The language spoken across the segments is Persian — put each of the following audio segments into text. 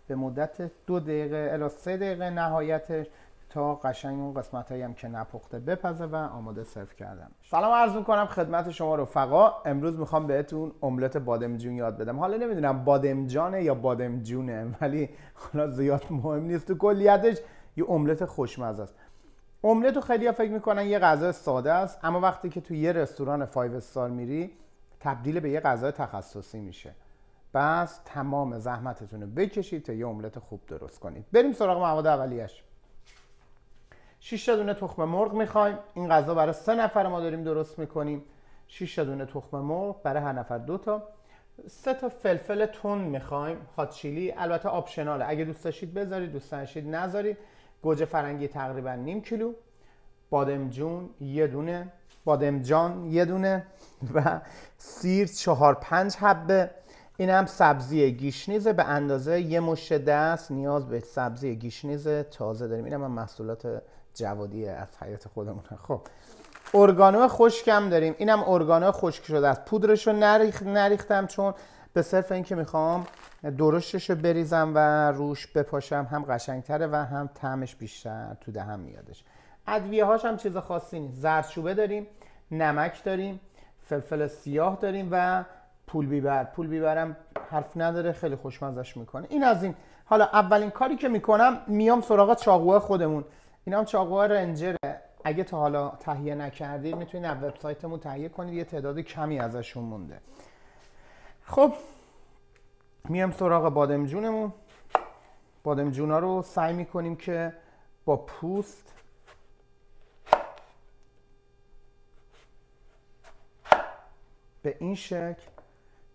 به مدت 2 دقیقه الی 3 دقیقه نهایتش تا قشنگ اون قسمتایی هم که نپخته بپزه و آماده سرو کردم. سلام عرض میکنم خدمت شما رفقا. امروز میخوام بهتون املت بادمجون یاد بدم. حالا نمیدونم بادمجانه یا بادمجونه، ولی حالا زیاد مهم نیست. تو کلیتش یه املت خوشمزه است. املت رو خیلی‌ها فکر میکنن یه غذا ساده است، اما وقتی که تو یه رستوران 5 استار میری تبدیل به یه غذای تخصصی میشه. بس تمام زحمتتون رو بکشید تا یه املت خوب درست کنید. بریم سراغ مواد اولیه‌اش. 6 تا دونه تخم مرغ میخوایم. این غذا برای 3 نفر ما داریم درست میکنیم. 6 تا دونه تخم مرغ، برای هر نفر 2 تا. 3 تا فلفل تند میخوایم، هات چیلی، البته آپشناله، اگه دوست داشتید بذارید، دوست نداشتید نذارید. گوجه فرنگی تقریبا نیم کیلو. بادمجون یه دونه، بادمجان یه دونه و سیر 4-5 حبه. این هم سبزی گیشنیزه، به اندازه یه مشت دست نیاز به سبزی گیشنیز تازه داریم. این هم محصولات جوادی از حیات خودمونه. خب ارگانو خشکم داریم. اینم ارگانو خشک شده است. پودرش رو نریختم چون به صرف اینکه میخوام درشتش رو بریزم و روش بپاشم، هم قشنگتره و هم طعمش بیشتر تو دهن میادش. ادویه هاش هم چیز خاصی نیست. زردچوبه داریم، نمک داریم، فلفل سیاه داریم و پول بیبر. پول بیبرم حرف نداره، خیلی خوشمزش میکنه. این از این. حالا اولین کاری که میکنم میام سراغ چاقوهای خودمون. اینا هم چاقوهای رنجره. اگه تا حالا تهیه نکردید میتونید از وبسایتمون تهیه کنید، یه تعداد کمی ازشون مونده. خب میام سراغ بادمجونمون. بادمجونا رو سعی میکنیم که با پوست به این شکل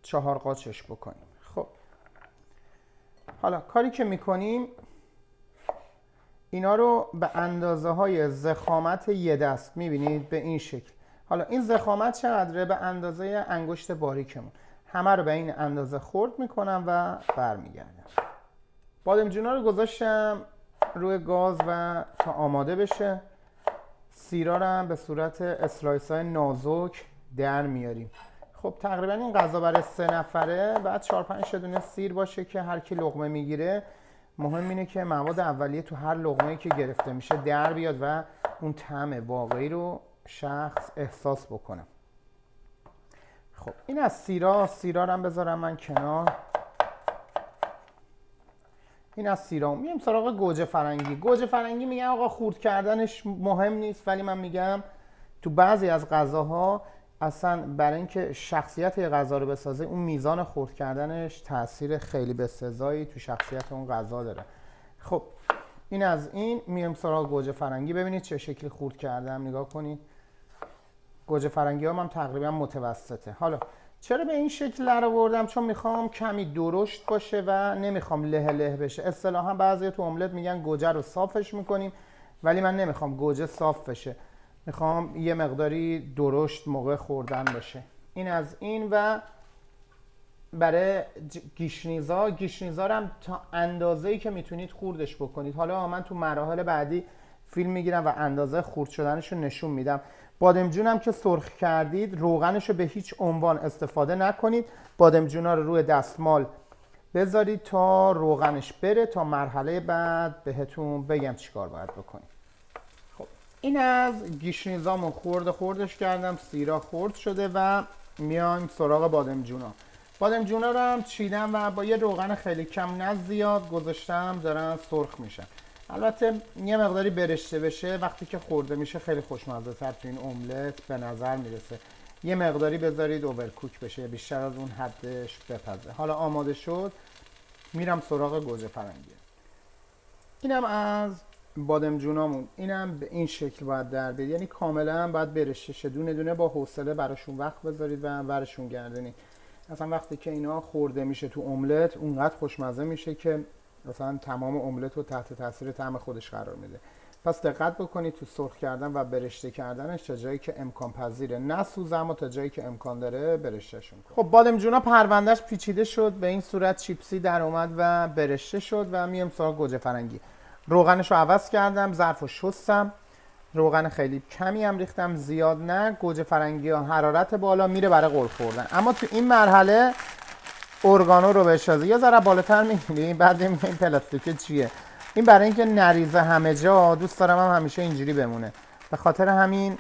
4 قاچش بکنیم. خب حالا کاری که میکنیم اینا رو به اندازه های ضخامت یه دست، میبینید به این شکل. حالا این ضخامت چقدره؟ به اندازه انگشت باریکمون. همه رو به این اندازه خرد میکنم و برمیگردم. بادمجونا رو گذاشتم روی گاز و تا آماده بشه. سیرا رو هم به صورت اسلایس های نازک در میاریم. خب تقریبا این غذا برای 3 نفره. بعد 4-5 دونه سیر باشه که هر کی لقمه میگیره، مهم اینه که مواد اولیه تو هر لقمه‌ای که گرفته میشه در بیاد و اون طعم واقعی رو شخص احساس بکنه. خب این از سیرا رو هم بذارم من کنار. این از سیرا. میام سراغ گوجه فرنگی. گوجه فرنگی میگن آقا خورد کردنش مهم نیست، ولی من میگم تو بعضی از غذاها اصلا برای اینکه شخصیت یه غذا رو بسازه، اون میزان خرد کردنش تاثیر خیلی بسزایی تو شخصیت اون غذا داره. خب این از این. میام سراغ گوجه فرنگی. ببینید چه شکلی خرد کردم، نگاه کنید. گوجه فرنگی هم تقریبا متوسطه. حالا چرا به این شکل در آوردم؟ چون میخوام کمی درشت باشه و نمیخوام له له بشه. اصطلاحا بعضی تو املت میگن گوجه رو صافش میکنیم، ولی من نمیخوام گوجه صاف بشه، میخوام یه مقداری درشت موقع خوردن باشه. این از این. و برای گیشنیزا رو هم تا اندازه‌ای که میتونید خوردش بکنید. حالا من تو مراحل بعدی فیلم میگیرم و اندازه خرد شدنش رو نشون میدم. بادمجون هم که سرخ کردید، روغنش رو به هیچ عنوان استفاده نکنید. بادمجونا رو روی دستمال بذارید تا روغنش بره، تا مرحله بعد بهتون بگم چیکار باید بکنید. خب این از گیشنیزامون خوردش کردم، سیرا خرد شده و میایم سراغ بادمجونا رو هم چیدم و با یه روغن خیلی کم، نه زیاد، گذاشتم دارن سرخ میشن. البته یه مقداری برشته بشه، وقتی که خورده میشه خیلی خوشمزه تر تو این املت به نظر میرسه. یه مقداری بذارید اوورکوک بشه، بیشتر از اون حدش بپزه. حالا آماده شد، میرم سراغ گوجه فرنگی. اینم از بادمجونامون. اینم به این شکل باید در بیاد، یعنی کاملا باید برشته شه. دونه دونه با حوصله براشون وقت بذارید و برشون گردونید. اصلا وقتی که اینا خورده میشه تو املت اونقدر خوشمزه میشه که مثلا تمام املت رو تحت تاثیر طعم خودش قرار میده. پس دقت بکنید تو سرخ کردن و برشته کردنش، تا جایی که امکان پذیره نسوزه، اما تا جایی که امکان داره برشتهشون کنید. خب بادمجونا پروندهش پیچیده شد، به این صورت چیپسی در اومد و برشته شد و میام سراغ گوجه فرنگی. روغنش رو عوض کردم، ظرف رو شستم، روغن خیلی کمی هم ریختم، زیاد نه. گوجه فرنگی ها حرارت بالا میره برای قل خوردن، اما تو این مرحله اورگانو رو بشازه یه ذره بالاتر میگیریم، بعد میگیم این پلاستیک چیه. این برای اینکه نریزه همه جا، دوست دارم هم همیشه اینجوری بمونه، به خاطر همین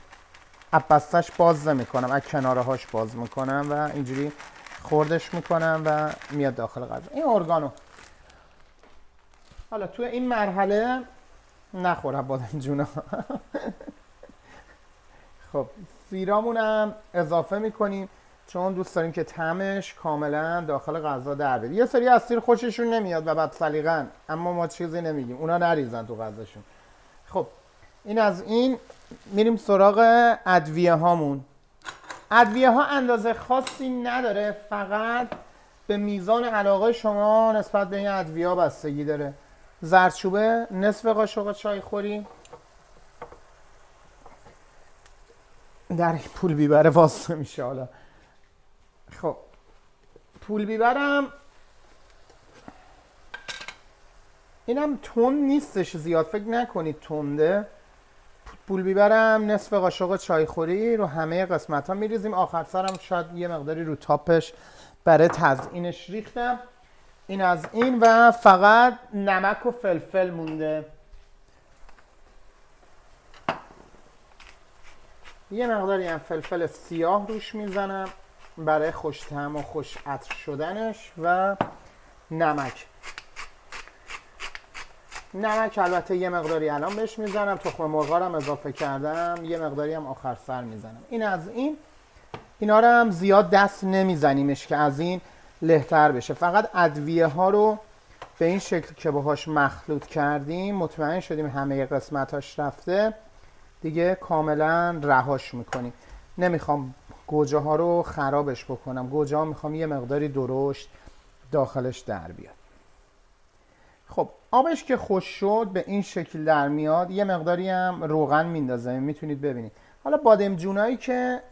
بستش باز میکنم، از کناره هاش باز میکنم و اینجوری خوردش میکنم و میاد داخل غذا. این اورگانو حالا توی این مرحله نخورم بادم جونا. خب سیرامونم اضافه میکنیم چون دوست داریم که طعمش کاملا داخل غذا در بیاد. یه سری از سیر خوششون نمیاد و بعد سلیقه‌ن، اما ما چیزی نمیگیم، اونا نریزن تو غذاشون. خب این از این. میریم سراغ ادویه هامون. ادویه ها اندازه خاصی نداره، فقط به میزان علاقه شما نسبت به این ادویه ها بستگی داره. زردچوبه نصف قاشق چای خوری، در این پول بیبره واسه میشه. حالا خب پول بیبرم اینم تند نیستش زیاد، فکر نکنید تنده. پول بیبرم نصف قاشق چایخوری رو همه قسمت ها میریزیم، آخر سرم شاید یه مقداری رو تاپش برای تزیینش ریختم. این از این و فقط نمک و فلفل مونده. یه مقداری هم فلفل سیاه روش میزنم برای خوش طعم و خوش عطر شدنش و نمک. نمک البته یه مقداری الان بهش میزنم، تخم مرغ هم اضافه کردم، یه مقداری هم آخر سر میزنم. این از این. اینا رو هم زیاد دست نمیزنیمش که از این لهتر بشه، فقط ادویه ها رو به این شکل که باهاش مخلوط کردیم مطمئن شدیم همه قسمتاش رفته دیگه کاملا رهاش میکنیم. نمیخوام گوجه ها رو خرابش بکنم، گوجه ها میخوام یه مقداری درشت داخلش در بیاد. خب آبش که خوش شد به این شکل در میاد، یه مقداری هم روغن میندازم، میتونید ببینید. حالا بادمجونایی که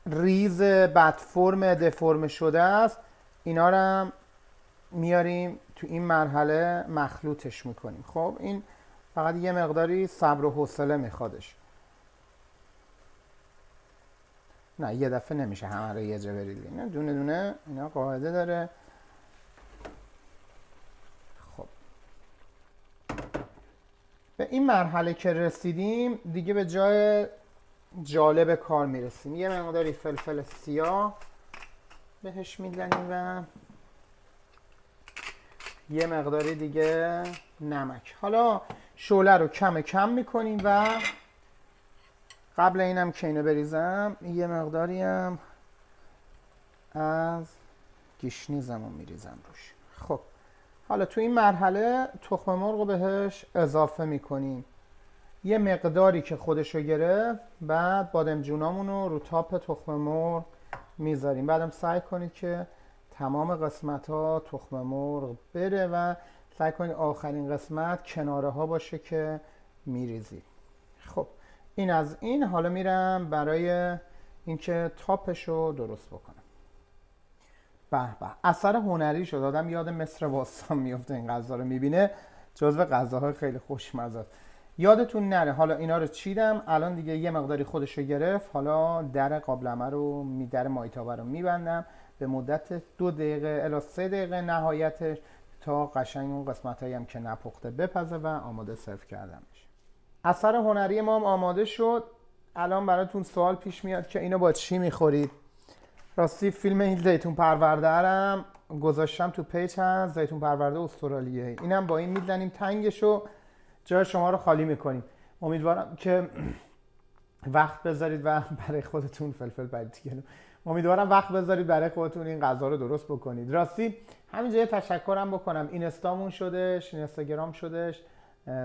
ریز بد فرم دفرم شده است، اینا رو هم میاریم تو این مرحله مخلوطش میکنیم. خب این فقط یه مقداری صبر و حوصله میخوادش، نه یه دفعه نمیشه همه رو یه جا بریزیم، اینا دونه دونه اینا قاعده داره. خب به این مرحله که رسیدیم دیگه به جای جالب کار میرسیم. یه مقداری فلفل سیاه بهش میزنیم و یه مقداری دیگه نمک. حالا شعله رو کم کم میکنیم و قبل اینم که اینو بریزم یه مقداری هم از گشنیزمو میریزم روش. خب حالا تو این مرحله تخم مرغ رو بهش اضافه میکنیم، یه مقداری که خودشو گرفت. بعد بادمجونامون رو تاپ تخم مرغ میذاریم. بعدم سعی کنید که تمام قسمت ها تخم مرغ بره و سعی کنید آخرین قسمت کناره ها باشه که میریزید. خب این از این. حالا میرم برای اینکه تاپش رو درست بکنم. به به اثر هنری شد، آدم یاد مصر باستان میفته این غذا رو میبینه، جزو غذاهای خیلی خوشمزه است. یادتون نره حالا اینا رو چیدم، الان دیگه یه مقداری خودش رو گرفت. حالا در قابلمه رو در مایتابه رو میبندم به مدت 2 دقیقه الی 3 دقیقه نهایتش، تا قشنگ اون قسمتایی هم که نپخته بپزه و آماده سرو کردنش. اثر هنری ما هم آماده شد. الان براتون سوال پیش میاد که اینو با چی میخورید؟ راستی فیلم این زیتون پرورده رم گذاشتم تو پیج، هست زیتون پرورده استرالیایی. اینم با این میزنیم تنگشو، جای شما رو خالی میکنیم. امیدوارم که وقت بذارید و برای خودتون فلفل پریدگی، امیدوارم وقت بذارید برای خودتون این غذا رو درست بکنید. راستی همینجا یه تشکرم بکنم، اینستامون شدش، اینستاگرام شدش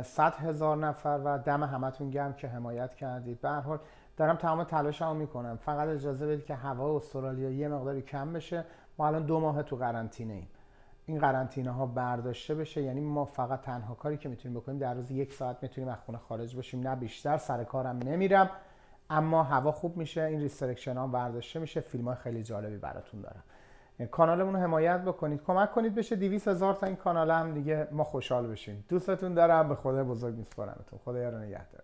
100,000 نفر و دم همتون گرم که حمایت کردید. به هر حال دارم تمام تلاشمو میکنم، فقط اجازه بدید که هوا استرالیا یه مقداری کم بشه. ما الان 2 ماه تو قرنطینه ایم، این قرنطینه ها برداشته بشه، یعنی ما فقط تنها کاری که میتونیم بکنیم در روز 1 ساعت میتونیم از خونه خارج بشیم، نه بیشتر. سر کارم نمیرم، اما هوا خوب میشه، این ریستریکشن ها برداشته میشه. فیلم های خیلی جالبی براتون دارم. کانالمون رو حمایت بکنید، کمک کنید بشه 200,000 تا این کانال هم دیگه ما خوشحال بشیم. دوستتون دارم، به خدای بزرگ میسپارمتون. خدا یار و نگهدار.